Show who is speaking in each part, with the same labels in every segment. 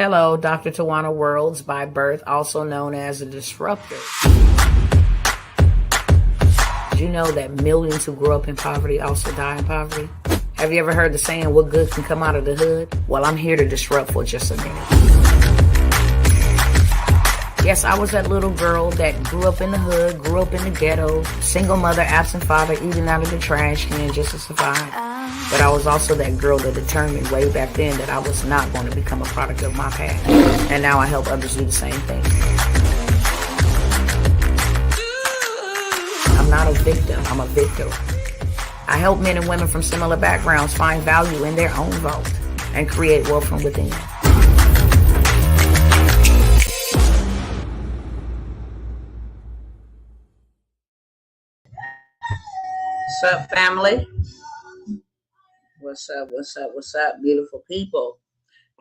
Speaker 1: Hello, Dr. Tawana Worlds by birth, also known as a disruptor. Did you know that millions who grew up in poverty also die in poverty? Have you ever heard the saying, what good can come out of the hood? Well, I'm here to disrupt for just a minute. Yes, I was that little girl that grew up in the hood, grew up in the ghetto, single mother, absent father, eating out of the trash can just to survive. But I was also that girl that determined way back then that I was not going to become a product of my past. And now I help others do the same thing. I'm not a victim, I'm a victor. I help men and women from similar backgrounds find value in their own vault and create wealth from within. What's up, family? What's up, beautiful people?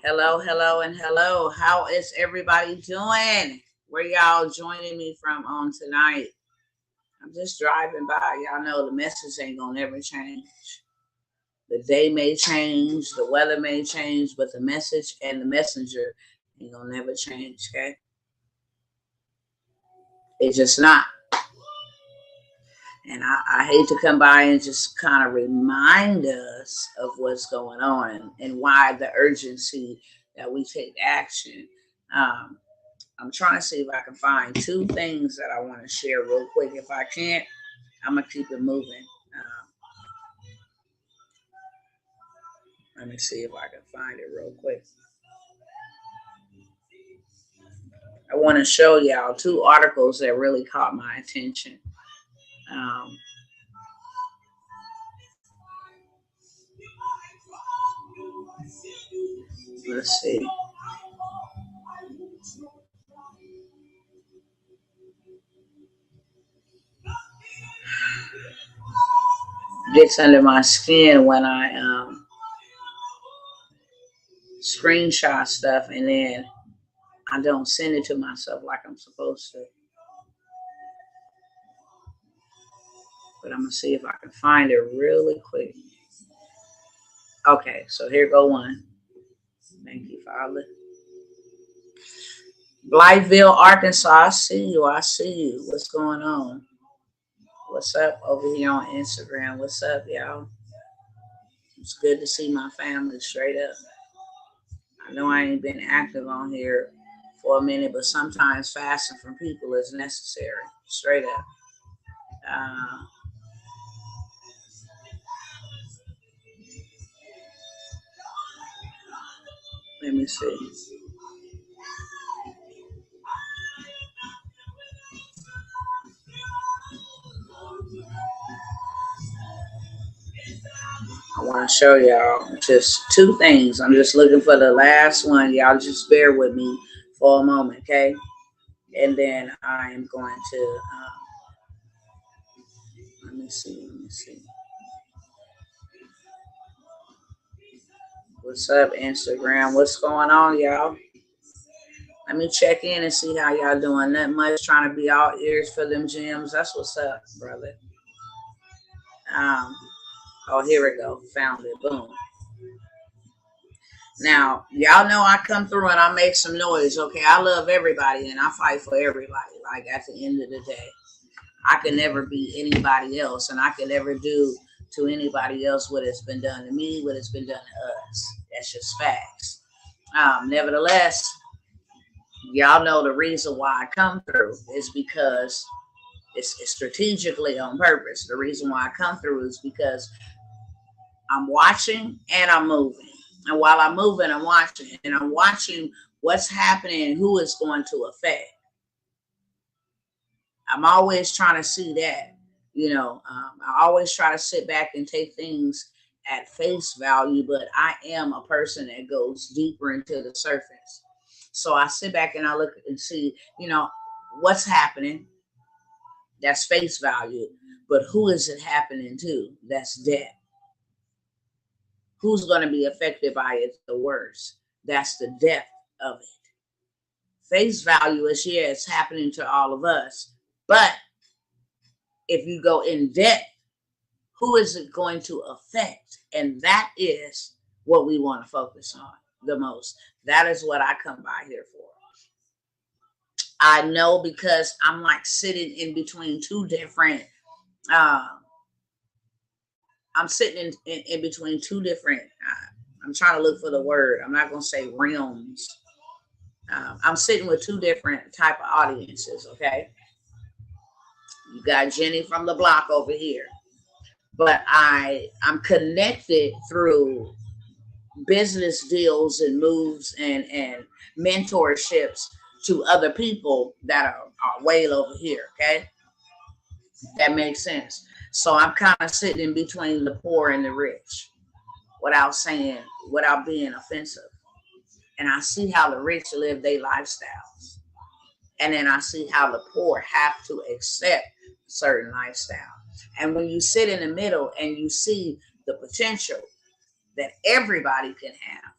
Speaker 1: Hello, and hello. How is everybody doing? Where y'all joining me from on tonight? I'm just driving by. Y'all know the message ain't gonna never change. The day may change, the weather may change, but the message and the messenger ain't gonna never change, okay? It's just not. And I hate to come by and just kind of remind us of what's going on and why the urgency that we take action. I'm trying to see if I can find two things that I want to share real quick. If I can't, I'm going to keep it moving. Let me see if I can find it real quick. I want to show y'all two articles that really caught my attention. Let's see. Gets under my skin when I screenshot stuff and then I don't send it to myself like I'm supposed to. But I'm going to see if I can find it really quick. Okay, so here go one. Thank you, Father. Blytheville, Arkansas. I see you. What's going on? What's up over here on Instagram? What's up, y'all? It's good to see my family straight up. I know I ain't been active on here for a minute, but sometimes fasting from people is necessary. Straight up. Let me see. I want to show y'all just two things. I'm just looking for the last one. Y'all just bear with me for a moment, okay? And then I am going to, let me see. What's up, Instagram? What's going on, y'all? Let me check in and see how y'all doing. Not much, trying to be all ears for them gems. That's what's up, brother. Oh, here we go. Found it. Boom. Now, y'all know I come through and I make some noise, okay? I love everybody and I fight for everybody. Like, at the end of the day, I can never be anybody else, and I can never do to anybody else what has been done to me, what has been done to us. That's just facts. Nevertheless, y'all know the reason why I come through is because it's strategically on purpose. The reason why I come through is because I'm watching and I'm moving. And while I'm moving, I'm watching. And I'm watching what's happening and who it's going to affect. I'm always trying to see that. I always try to sit back and take things at face value, but I am a person that goes deeper into the surface. So I sit back and I look and see, what's happening. That's face value. But who is it happening to? That's death. Who's going to be affected by it the worst? That's the depth of it. Face value is, it's happening to all of us. But if you go in depth, who is it going to affect? And that is what we want to focus on. the most. That is what I come by here for. I know because I'm like sitting in between two different, uh, I'm sitting in between two different, I'm trying to look for the word. I'm not going to say realms. I'm sitting with two different type of audiences, okay? You got Jenny from the block over here. But I'm connected through business deals and moves and mentorships to other people that are way over here, okay? That makes sense. So I'm kind of sitting in between the poor and the rich without saying, without being offensive. And I see how the rich live their lifestyles. And then I see how the poor have to accept certain lifestyle. And when you sit in the middle and you see the potential that everybody can have,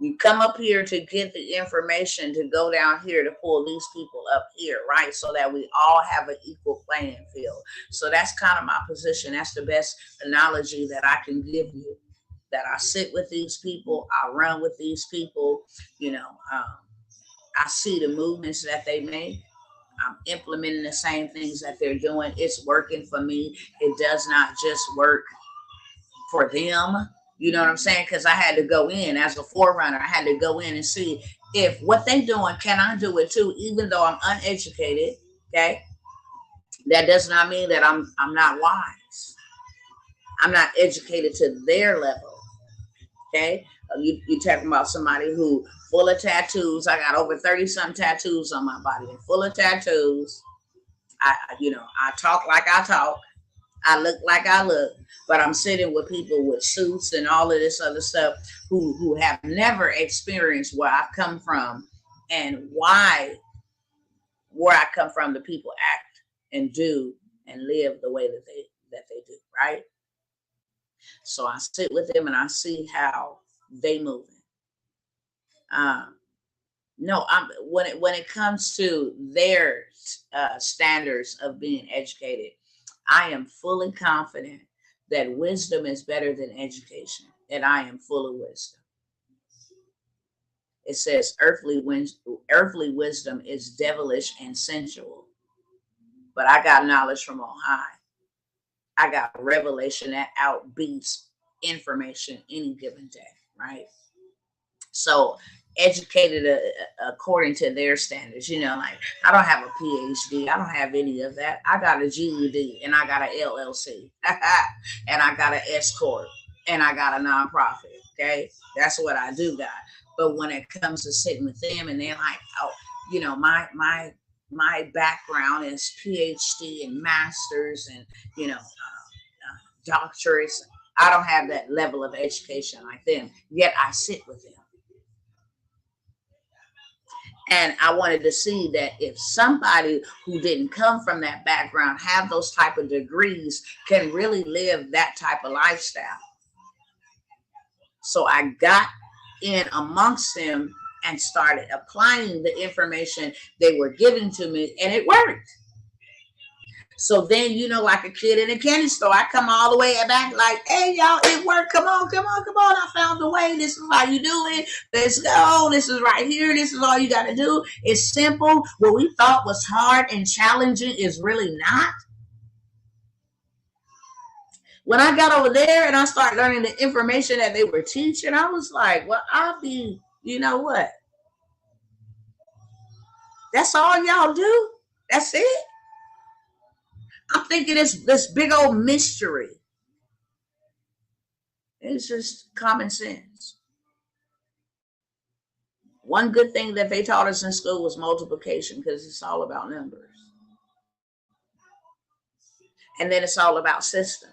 Speaker 1: you come up here to get the information to go down here to pull these people up here, right? So that we all have an equal playing field. So that's kind of my position. That's the best analogy that I can give you. That I sit with these people, I run with these people, you know, I see the movements that they make. I'm implementing the same things that they're doing. It's working for me. It does not just work for them. You know what I'm saying? Because I had to go in as a forerunner. I had to go in and see if what they doing, can I do it too? Even though I'm uneducated, okay? That does not mean that I'm not wise. I'm not educated to their level, okay? You talking about somebody who full of tattoos. I got over 30 some tattoos on my body. And full of tattoos. I talk like I talk. I look like I look, but I'm sitting with people with suits and all of this other stuff who have never experienced where I've come from and why where I come from the people act and do and live the way that they do, right? So I sit with them and I see how they move. Um, no, when it comes to their standards of being educated, I am fully confident that wisdom is better than education, and I am full of wisdom. It says earthly wisdom is devilish and sensual, but I got knowledge from on high. I got revelation that outbeats information any given day, right? So educated according to their standards, like I don't have a PhD, I don't have any of that. I got a GED and I got an LLC and I got an S corp and I got a nonprofit. Okay, that's what I do got. But when it comes to sitting with them and they're like, oh, my background is PhD and masters and doctorates. I don't have that level of education like them, yet I sit with them. And I wanted to see that if somebody who didn't come from that background, have those type of degrees, can really live that type of lifestyle. So I got in amongst them and started applying the information they were giving to me, and it worked. So then, like a kid in a candy store, I come all the way back like, hey, y'all, it worked. Come on, come on, come on. I found the way. This is how you do it. Let's go. This is right here. This is all you got to do. It's simple. What we thought was hard and challenging is really not. When I got over there and I started learning the information that they were teaching, I was like, well, you know what? That's all y'all do? That's it? I'm thinking it's this big old mystery. It's just common sense. One good thing that they taught us in school was multiplication because it's all about numbers. And then it's all about systems.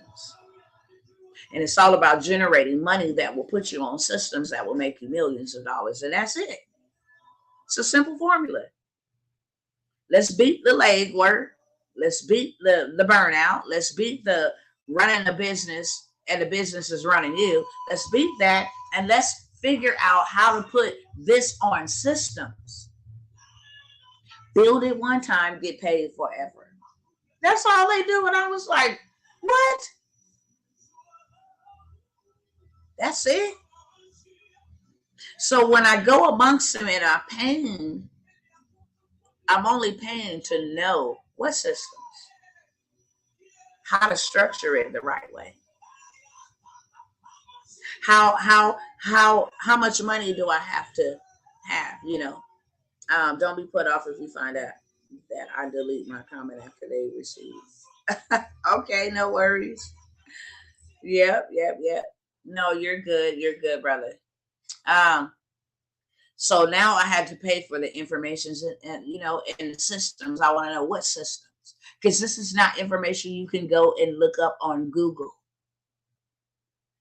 Speaker 1: And it's all about generating money that will put you on systems that will make you millions of dollars. And that's it. It's a simple formula. Let's beat the leg work. Let's beat the burnout. Let's beat the running a business and the business is running you. Let's beat that and let's figure out how to put this on systems. Build it one time, get paid forever. That's all they do. And I was like, what? That's it? So when I go amongst them and I'm paying, I'm only paying to know what systems, how to structure it the right way. How much money do I have to have? Don't be put off if you find out that I delete my comment after they receive. Okay, no worries. Yep. No, you're good. You're good, brother. Um, so now I had to pay for the information and in the systems. I want to know what systems, because this is not information you can go and look up on Google.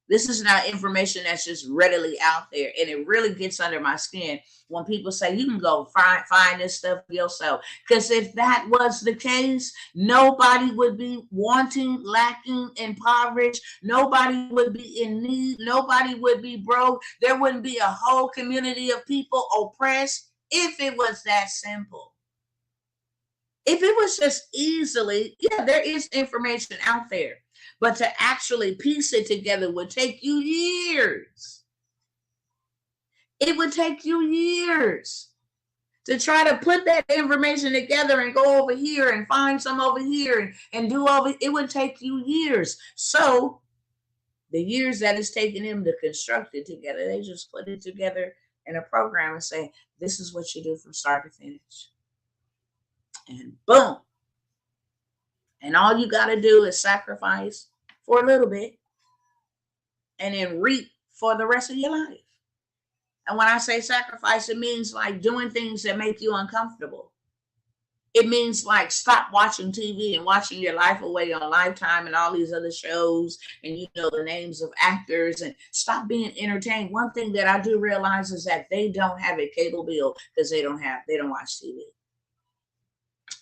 Speaker 1: This is not information that's just readily out there. And it really gets under my skin when people say you can go find this stuff yourself. Because if that was the case, nobody would be wanting, lacking, impoverished. Nobody would be in need. Nobody would be broke. There wouldn't be a whole community of people oppressed if it was that simple. If it was just easily, yeah, there is information out there. But to actually piece it together would take you years. It would take you years to try to put that information together and go over here and find some over here and do all it. It would take you years. So the years that it's taken them to construct it together, they just put it together in a program and say, this is what you do from start to finish. And boom. And all you got to do is sacrifice for a little bit and then reap for the rest of your life. And when I say sacrifice, it means like doing things that make you uncomfortable. It means like stop watching TV and watching your life away on Lifetime and all these other shows and the names of actors, and stop being entertained. One thing that I do realize is that they don't have a cable bill because they don't watch TV.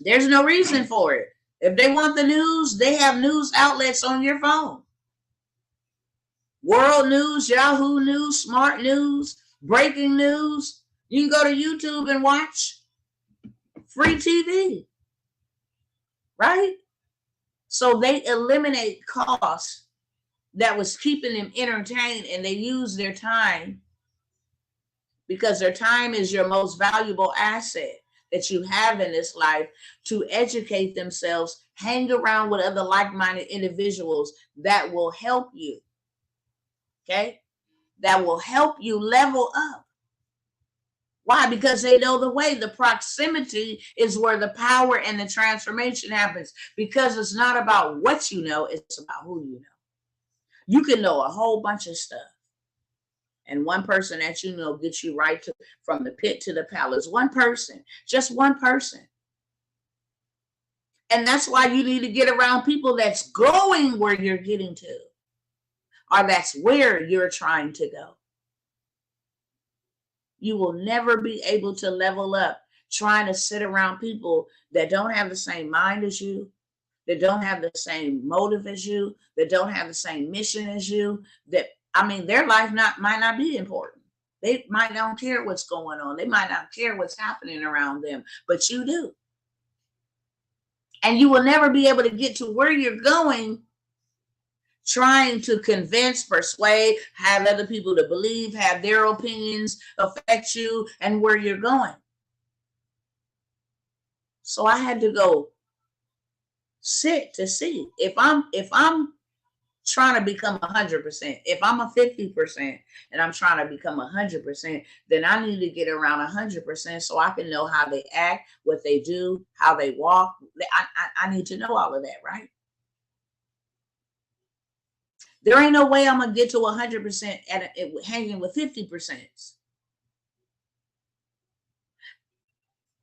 Speaker 1: There's no reason for it. If they want the news, they have news outlets on your phone. World News, Yahoo News, Smart News, Breaking News. You can go to YouTube and watch free TV, right? So they eliminate costs that was keeping them entertained, and they use their time, because their time is your most valuable asset that you have in this life, to educate themselves, hang around with other like-minded individuals that will help you. Okay? That will help you level up. Why? Because they know the way. The proximity is where the power and the transformation happens, because it's not about what you know, it's about who you know. You can know a whole bunch of stuff, and one person that you know gets you right from the pit to the palace. One person, just one person. And that's why you need to get around people that's going where you're getting to, or that's where you're trying to go. You will never be able to level up trying to sit around people that don't have the same mind as you, that don't have the same motive as you, that don't have the same mission as you, their life might not be important. They might not care what's going on. They might not care what's happening around them, but you do. And you will never be able to get to where you're going trying to convince, persuade, have other people to believe, have their opinions affect you and where you're going. So I had to go sit to see if I'm trying to become 100%. If I'm a 50% and I'm trying to become 100%, then I need to get around 100% so I can know how they act, what they do, how they walk. I need to know all of that, right? There ain't no way I'm going to get to 100% hanging with 50%.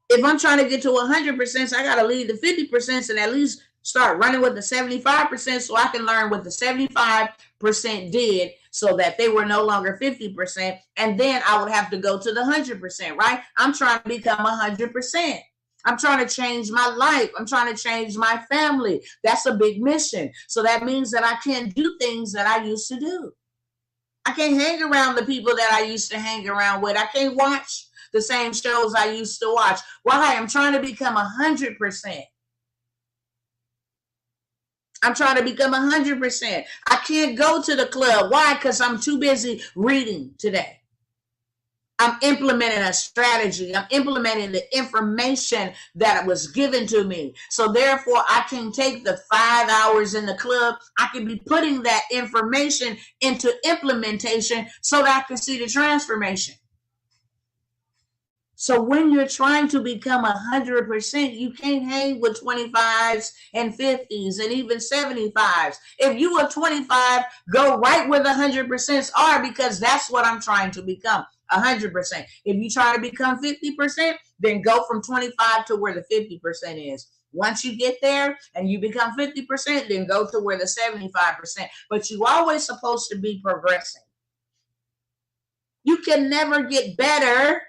Speaker 1: If I'm trying to get to 100%, I got to leave the 50% and at least start running with the 75% so I can learn what the 75% did so that they were no longer 50%. And then I would have to go to the 100%, right? I'm trying to become 100%. I'm trying to change my life. I'm trying to change my family. That's a big mission. So that means that I can't do things that I used to do. I can't hang around the people that I used to hang around with. I can't watch the same shows I used to watch. Why? I'm trying to become 100%. I'm trying to become 100%. I can't go to the club. Why? Because I'm too busy reading today. I'm implementing a strategy. I'm implementing the information that was given to me. So therefore, I can take the 5 hours in the club. I can be putting that information into implementation so that I can see the transformation. So when you're trying to become 100%, you can't hang with 25s and 50s and even 75s. If you are 25, go right where the 100% are, because that's what I'm trying to become. 100%. If you try to become 50%, then go from 25 to where the 50% is. Once you get there and you become 50%, then go to where the 75%. But you always supposed to be progressing. You can never get better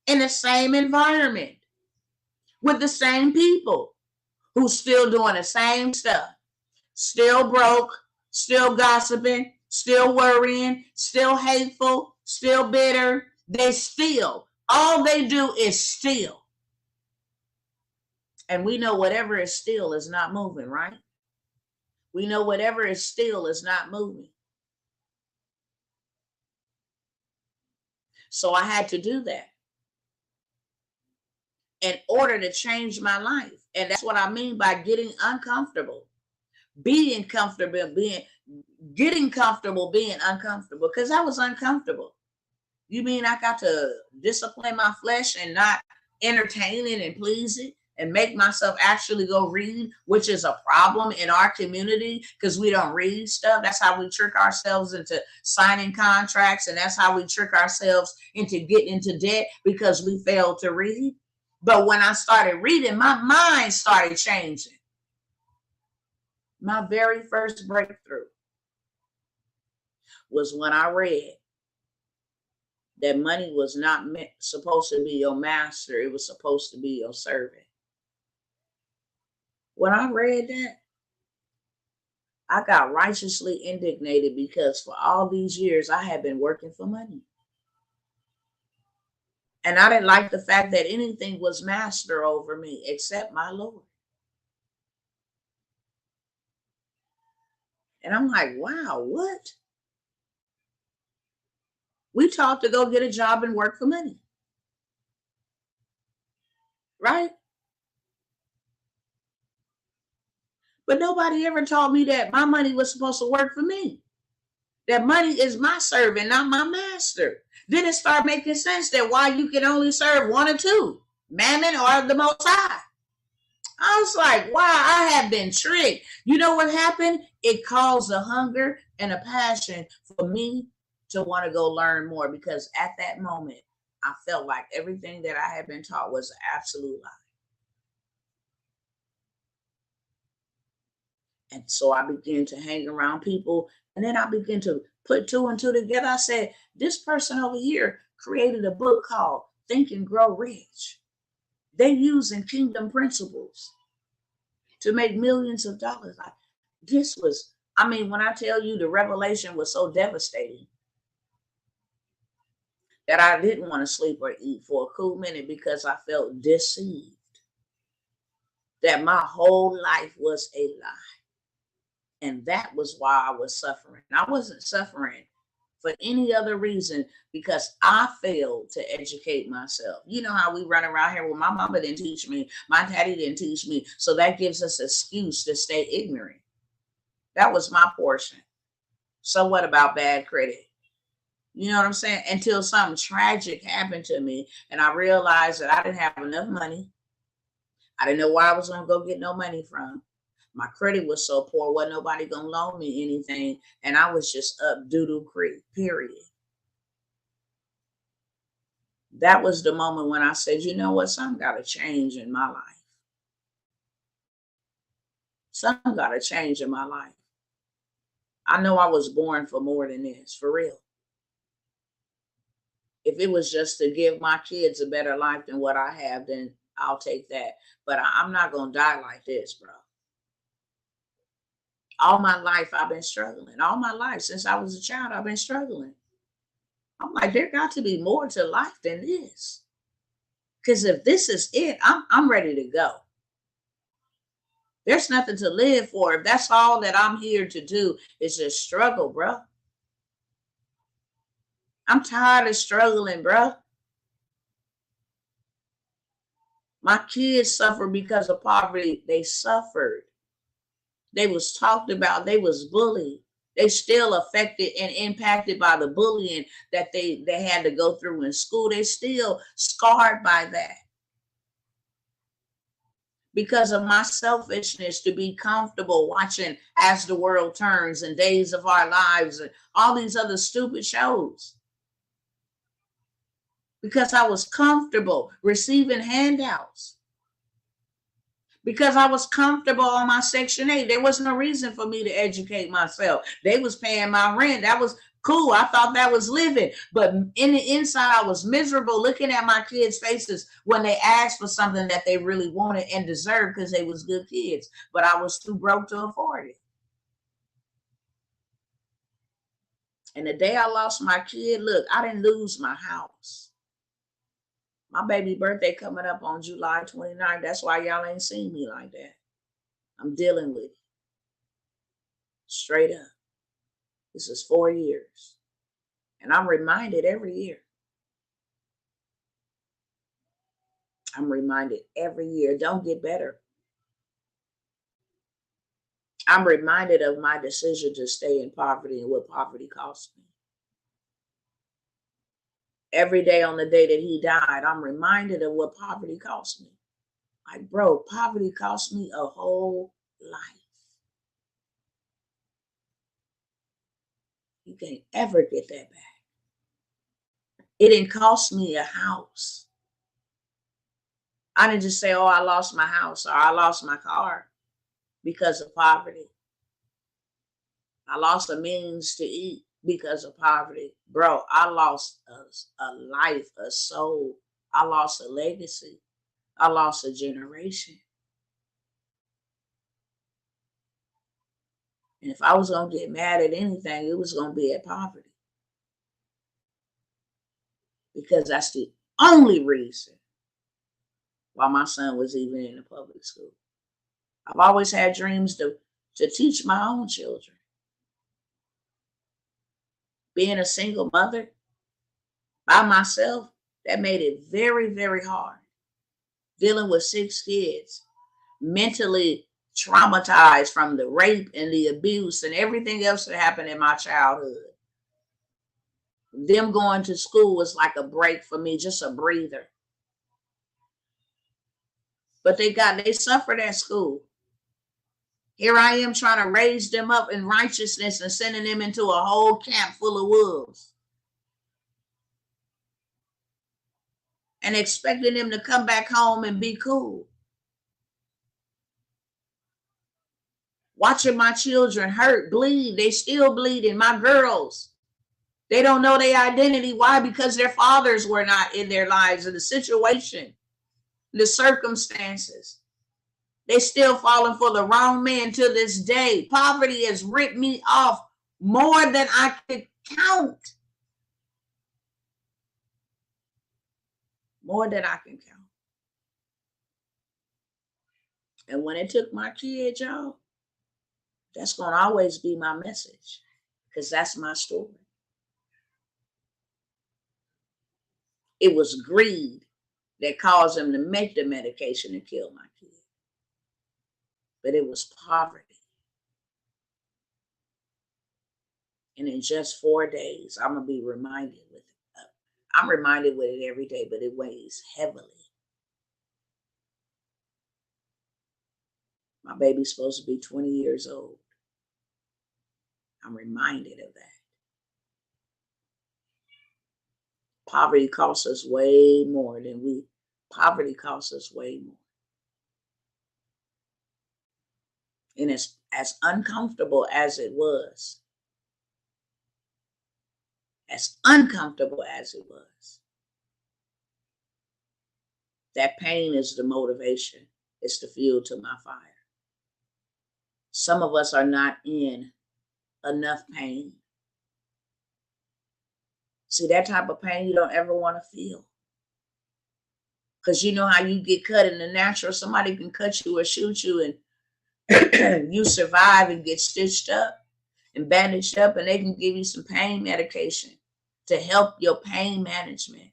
Speaker 1: in the same environment with the same people who's still doing the same stuff, still broke, still gossiping, still worrying, still hateful, still bitter. They still, all they do is steal. And we know whatever is still is not moving, right? We know whatever is still is not moving. So I had to do that in order to change my life. And that's what I mean by getting uncomfortable, being comfortable, getting comfortable, being uncomfortable, because I was uncomfortable. You mean I got to discipline my flesh and not entertain it and please it and make myself actually go read, which is a problem in our community because we don't read stuff. That's how we trick ourselves into signing contracts, and that's how we trick ourselves into getting into debt, because we failed to read. But when I started reading, my mind started changing. My very first breakthrough was when I read that money was not supposed to be your master. It was supposed to be your servant. When I read that, I got righteously indignated, because for all these years I had been working for money. And I didn't like the fact that anything was master over me except my Lord. And I'm like, wow, what? We taught to go get a job and work for money. Right? But nobody ever taught me that my money was supposed to work for me. That money is my servant, not my master. Then it started making sense that why you can only serve one or two, Mammon or the Most High. I was like, wow, I have been tricked. You know what happened? It caused a hunger and a passion for me to want to go learn more, because at that moment, I felt like everything that I had been taught was an absolute lie. And so I began to hang around people, and then I began to put two and two together. I said, this person over here created a book called Think and Grow Rich. They're using kingdom principles to make millions of dollars. Like, this was, I mean, when I tell you the revelation was so devastating that I didn't want to sleep or eat for a cool minute, because I felt deceived that my whole life was a lie. And that was why I was suffering. I wasn't suffering for any other reason, because I failed to educate myself. You know how we run around here, well, my mama didn't teach me, my daddy didn't teach me, so that gives us an excuse to stay ignorant. That was my portion. So what about bad credit? You know what I'm saying? Until something tragic happened to me and I realized that I didn't have enough money. I didn't know where I was going to go get no money from. My credit was so poor, wasn't nobody going to loan me anything. And I was just up doo-doo creek, period. That was the moment when I said, you know what? Something got to change in my life. Something got to change in my life. I know I was born for more than this, for real. If it was just to give my kids a better life than what I have, then I'll take that. But I'm not going to die like this, bro. All my life, I've been struggling. All my life, since I was a child, I've been struggling. I'm like, there got to be more to life than this. Because if this is it, I'm ready to go. There's nothing to live for. If that's all that I'm here to do is just struggle, bro. I'm tired of struggling, bro. My kids suffer because of poverty. They suffered. They was talked about. They was bullied. They still affected and impacted by the bullying that they had to go through in school. They still scarred by that because of my selfishness to be comfortable watching As the World Turns and Days of Our Lives and all these other stupid shows. Because I was comfortable receiving handouts. Because I was comfortable on my Section 8. There was no reason for me to educate myself. They was paying my rent. That was cool. I thought that was living. But in the inside, I was miserable looking at my kids' faces when they asked for something that they really wanted and deserved because they was good kids. But I was too broke to afford it. And the day I lost my kid, look, I didn't lose my house. My baby birthday coming up on July 29th. That's why y'all ain't seen me like that. I'm dealing with it. Straight up. This is 4 years. And I'm reminded every year. I'm reminded every year. Don't get better. I'm reminded of my decision to stay in poverty and what poverty cost me. Every day on the day that he died, I'm reminded of what poverty cost me. Like, bro, poverty cost me a whole life. You can't ever get that back. It didn't cost me a house. I didn't just say, oh, I lost my house or I lost my car because of poverty. I lost a means to eat because of poverty. Bro, I lost a life, a soul. I lost a legacy. I lost a generation. And if I was going to get mad at anything, it was going to be at poverty. Because that's the only reason why my son was even in the public school. I've always had dreams to teach my own children. Being a single mother by myself, that made it very, very hard. Dealing with 6 kids, mentally traumatized from the rape and the abuse and everything else that happened in my childhood. Them going to school was like a break for me, just a breather. But they suffered at school. Here I am trying to raise them up in righteousness and sending them into a whole camp full of wolves. And expecting them to come back home and be cool. Watching my children hurt, bleed. They still bleeding. My girls. They don't know their identity. Why? Because their fathers were not in their lives, and the situation, the circumstances. They still falling for the wrong man to this day. Poverty has ripped me off more than I could count. More than I can count. And when it took my kid, y'all, that's going to always be my message, because that's my story. It was greed that caused them to make the medication to kill my kid. But it was poverty. And in just 4 days, I'm going to be reminded with it. I'm reminded with it every day, but it weighs heavily. My baby's supposed to be 20 years old. I'm reminded of that. Poverty costs us way more than poverty costs us way more. And it's as uncomfortable as it was, that pain is the motivation. It's the fuel to my fire. Some of us are not in enough pain. See, that type of pain you don't ever want to feel. Because you know how you get cut in the natural. Somebody can cut you or shoot you and you survive and get stitched up and bandaged up, and they can give you some pain medication. to help your pain management,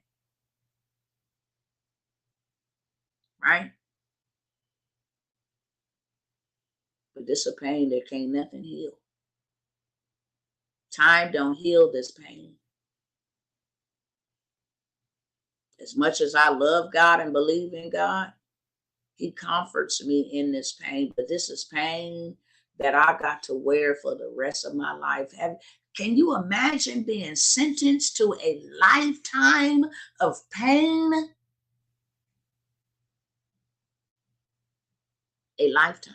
Speaker 1: right? But this is a pain that can't nothing heal. Time don't heal this pain. As much as I love God and believe in God, He comforts me in this pain. But this is pain that I got to wear for the rest of my life. Can you imagine being sentenced to a lifetime of pain? A lifetime.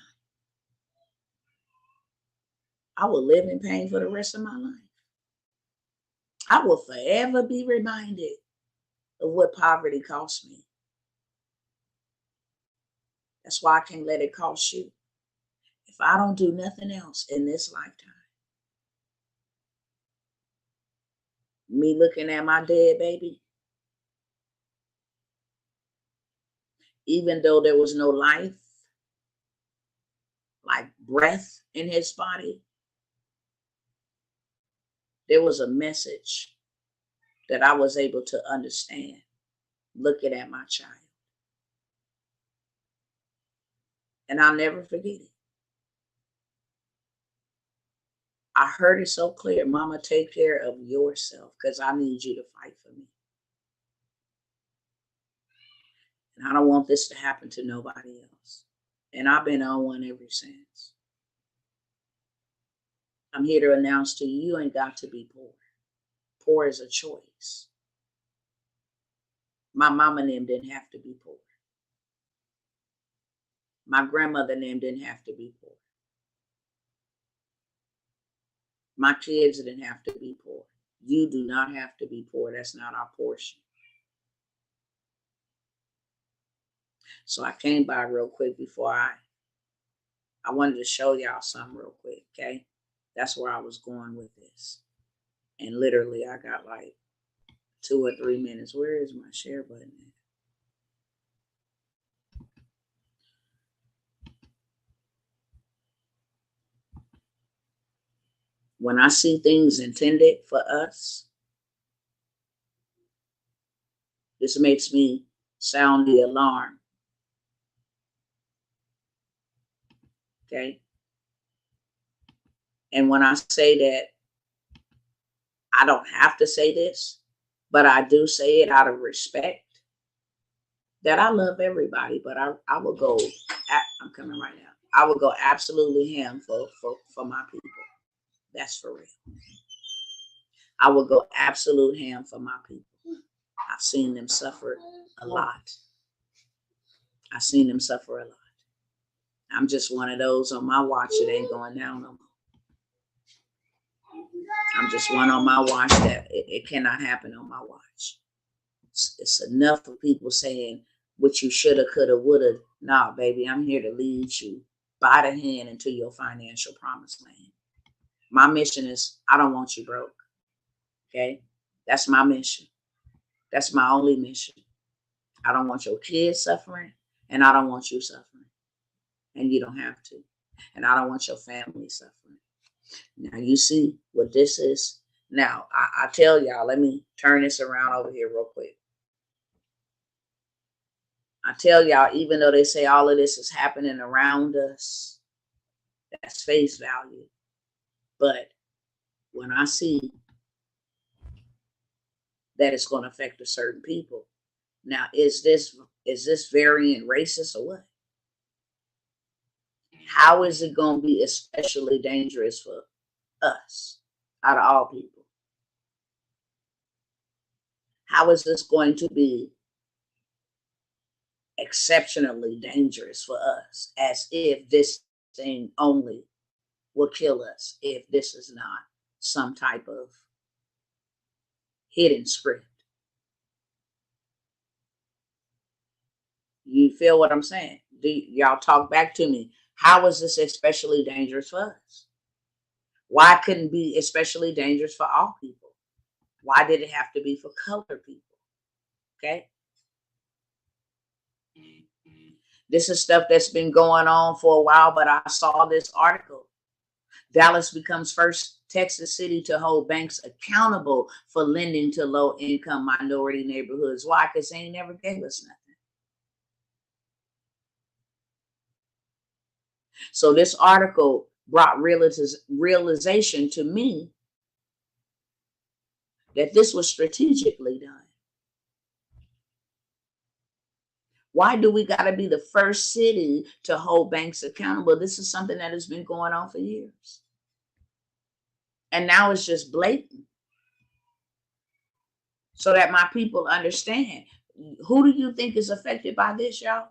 Speaker 1: I will live in pain for the rest of my life. I will forever be reminded of what poverty cost me. That's why I can't let it cost you. If I don't do nothing else in this lifetime, me looking at my dead baby, even though there was no life, like breath in his body, there was a message that I was able to understand looking at my child. And I'll never forget it. I heard it so clear. Mama, take care of yourself because I need you to fight for me. And I don't want this to happen to nobody else. And I've been on one ever since. I'm here to announce to you, you ain't got to be poor. Poor is a choice. My mama and them didn't have to be poor. My grandmother and them didn't have to be poor. My kids didn't have to be poor. You do not have to be poor. That's not our portion. So I came by real quick before I wanted to show y'all something real quick, okay? That's where I was going with this. And literally I got like 2 or 3 minutes. Where is my share button at? When I see things intended for us, this makes me sound the alarm. Okay? And when I say that, I don't have to say this, but I do say it out of respect that I love everybody, but I will go, I'm coming right now. I will go absolutely ham for my people. That's for real. I will go absolute ham for my people. I've seen them suffer a lot. I've seen them suffer a lot. I'm just one of those on my watch. It ain't going down no more. I'm just one on my watch that it cannot happen on my watch. It's enough of people saying what you shoulda, coulda, woulda. Nah, baby, I'm here to lead you by the hand into your financial promised land. My mission is I don't want you broke. Okay? That's my mission. That's my only mission. I don't want your kids suffering, and I don't want you suffering. And you don't have to. And I don't want your family suffering. Now you see what this is. Now I tell y'all, let me turn this around over here real quick. I tell y'all, even though they say all of this is happening around us, that's face value. But when I see that it's going to affect a certain people, now is this variant racist or what? How is it going to be especially dangerous for us out of all people? How is this going to be exceptionally dangerous for us, as if this thing only will kill us if this is not some type of hidden script? You feel what I'm saying? Do y'all talk back to me? How is this especially dangerous for us? Why couldn't it be especially dangerous for all people? Why did it have to be for colored people? Okay. This is stuff that's been going on for a while, but I saw this article. Dallas becomes first Texas City to hold banks accountable for lending to low-income minority neighborhoods. Why? Because they ain't never gave us nothing. So this article brought realization to me that this was strategically done. Why do we got to be the first city to hold banks accountable? This is something that has been going on for years. And now it's just blatant. So that my people understand. Who do you think is affected by this, y'all?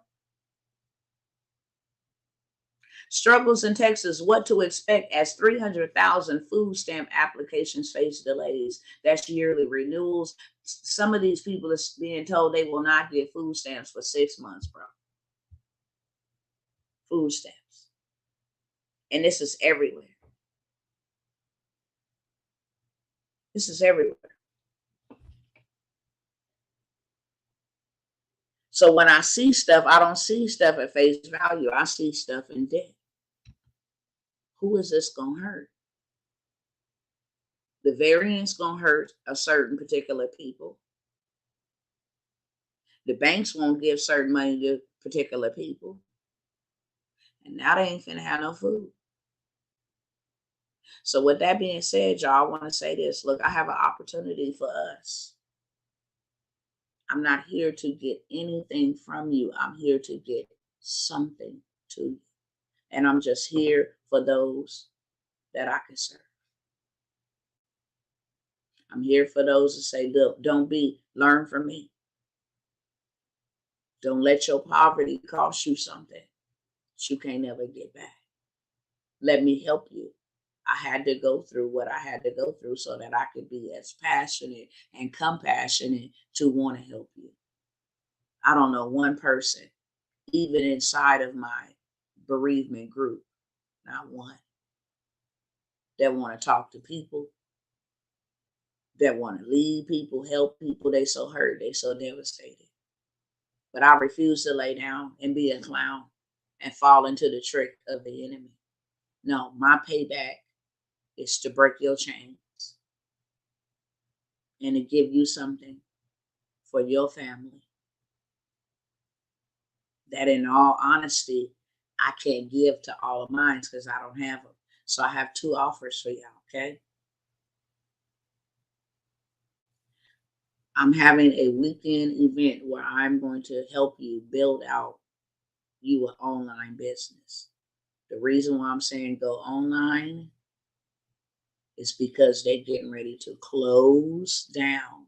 Speaker 1: Struggles in Texas, what to expect as 300,000 food stamp applications face delays. That's yearly renewals. Some of these people are being told they will not get food stamps for 6 months, bro. Food stamps. And this is everywhere. This is everywhere. So when I see stuff, I don't see stuff at face value. I see stuff in debt. Who is this going to hurt? The variant's going to hurt a certain particular people. The banks won't give certain money to particular people. And now they ain't finna have no food. So with that being said, y'all, I want to say this. Look, I have an opportunity for us. I'm not here to get anything from you. I'm here to get something to you. And I'm just here for those that I can serve. I'm here for those that say, look, learn from me. Don't let your poverty cost you something that you can't never get back. Let me help you. I had to go through what I had to go through so that I could be as passionate and compassionate to want to help you. I don't know one person, even inside of my bereavement group, not one, that want to talk to people, that want to lead people, help people. They so hurt, they so devastated. But I refuse to lay down and be a clown and fall into the trick of the enemy. No, my payback is to break your chains and to give you something for your family that, in all honesty, I can't give to all of mine because I don't have them. So I have 2 offers for y'all, okay? I'm having a weekend event where I'm going to help you build out you an online business. The reason why I'm saying go online is because they're getting ready to close down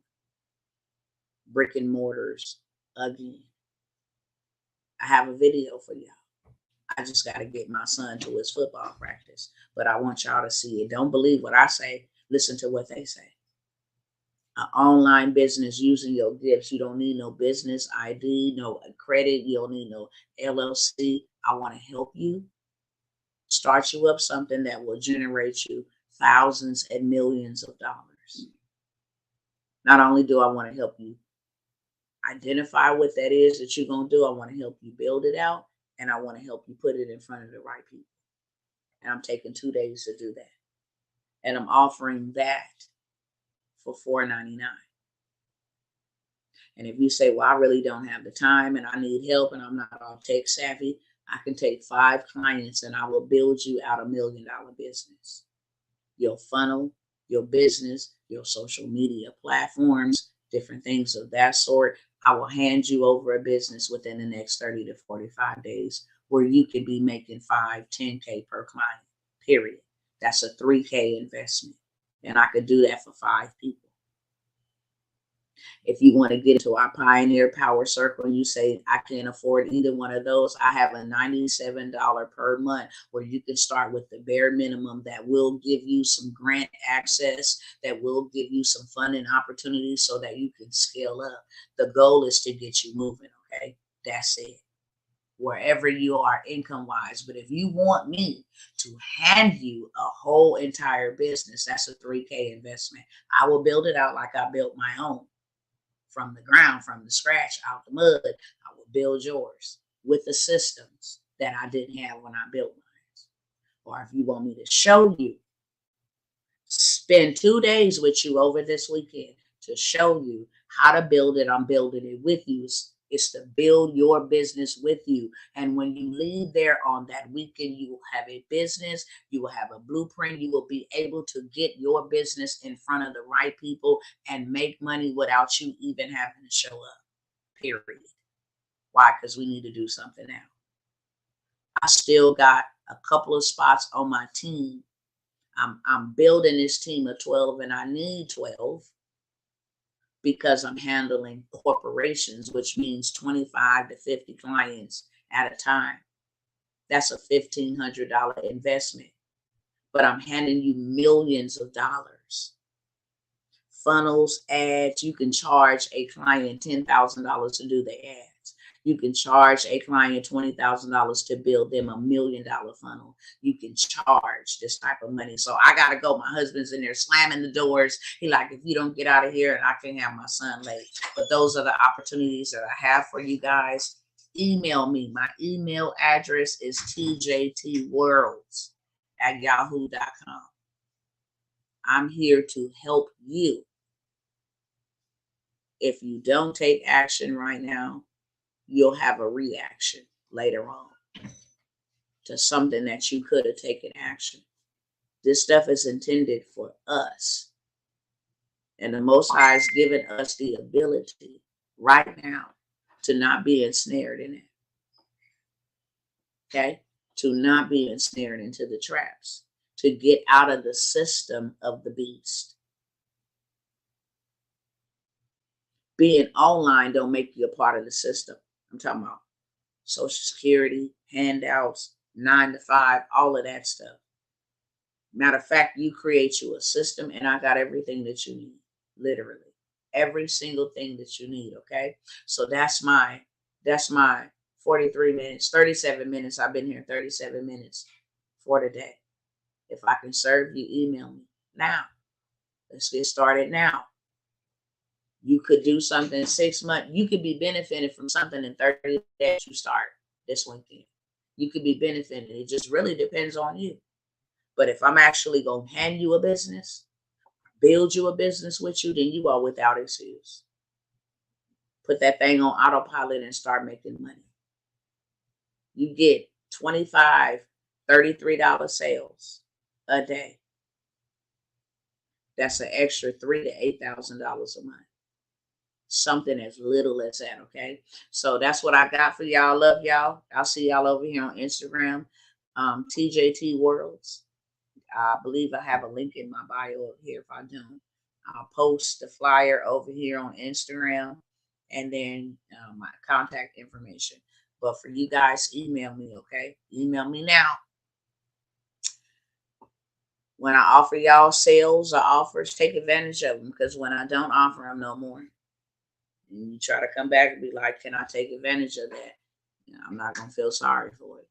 Speaker 1: brick and mortars again. I have a video for y'all. I just got to get my son to his football practice, but I want y'all to see it. Don't believe what I say. Listen to what they say. An online business using your gifts. You don't need no business ID, no credit. You don't need no LLC. I want to help you start you up something that will generate you thousands and millions of dollars. Not only do I want to help you identify what that is that you're going to do, I want to help you build it out, and I want to help you put it in front of the right people. And I'm taking 2 days to do that. And I'm offering that for $4.99. And if you say, well, I really don't have the time and I need help and I'm not all tech savvy, I can take 5 clients and I will build you out $1 million business. Your funnel, your business, your social media platforms, different things of that sort. I will hand you over a business within the next 30 to 45 days where you could be making 5, 10K per client, period. That's a 3K investment. And I could do that for 5 people. If you want to get into our Pioneer Power Circle and you say, I can't afford either one of those, I have a $97 per month where you can start with the bare minimum that will give you some grant access, that will give you some funding opportunities so that you can scale up. The goal is to get you moving, okay? That's it. Wherever you are income wise. But if you want me to hand you a whole entire business, that's a 3K investment. I will build it out like I built my own. From the ground, from the scratch, out the mud. I will build yours with the systems that I didn't have when I built mine. Or if you want me to show you spend 2 days with you over this weekend to show you how to build it. I'm building it with you. It's to build your business with you. And when you leave there on that weekend, you will have a business, you will have a blueprint, you will be able to get your business in front of the right people and make money without you even having to show up. Period. Why? Because we need to do something now. I still got a couple of spots on my team. I'm building this team of 12, and I need 12 because I'm handling corporations, which means 25 to 50 clients at a time. That's a $1,500 investment, but I'm handing you millions of dollars. Funnels, ads, you can charge a client $10,000 to do the ads. You can charge a client $20,000 to build them $1 million funnel. You can charge this type of money. So I got to go. My husband's in there slamming the doors. He like, if you don't get out of here, and I can't have my son late. But those are the opportunities that I have for you guys. Email me. My email address is tjtworlds@yahoo.com. I'm here to help you. If you don't take action right now, you'll have a reaction later on to something that you could have taken action. This stuff is intended for us. And the Most High has given us the ability right now to not be ensnared in it. Okay? To not be ensnared into the traps. To get out of the system of the beast. Being online don't make you a part of the system. I'm talking about Social Security, handouts, 9 to 5, all of that stuff. Matter of fact, you create you a system, and I got everything that you need. Literally. Every single thing that you need, okay? So that's my 43 minutes, 37 minutes. I've been here 37 minutes for today. If I can serve you, email me now. Let's get started now. You could do something in 6 months. You could be benefiting from something in 30 days you start this weekend. You could be benefiting. It just really depends on you. But if I'm actually going to hand you a business, build you a business with you, then you are without excuse. Put that thing on autopilot and start making money. You get $25, $33 sales a day. That's an extra $3,000 to $8,000 a month. Something as little as that, okay? So that's what I got for y'all. Love y'all. I'll see y'all over here on Instagram, TJT Worlds. I believe I have a link in my bio over here. If I don't, I'll post the flyer over here on Instagram, and then my contact information. But for you guys, email me, okay? Email me now. When I offer y'all sales or offers, take advantage of them, because when I don't offer them no more, and you try to come back and be like, can I take advantage of that? I'm not going to feel sorry for it.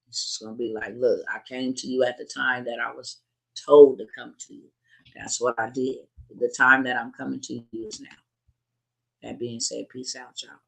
Speaker 1: It's just going to be like, look, I came to you at the time that I was told to come to you. That's what I did. The time that I'm coming to you is now. That being said, peace out, y'all.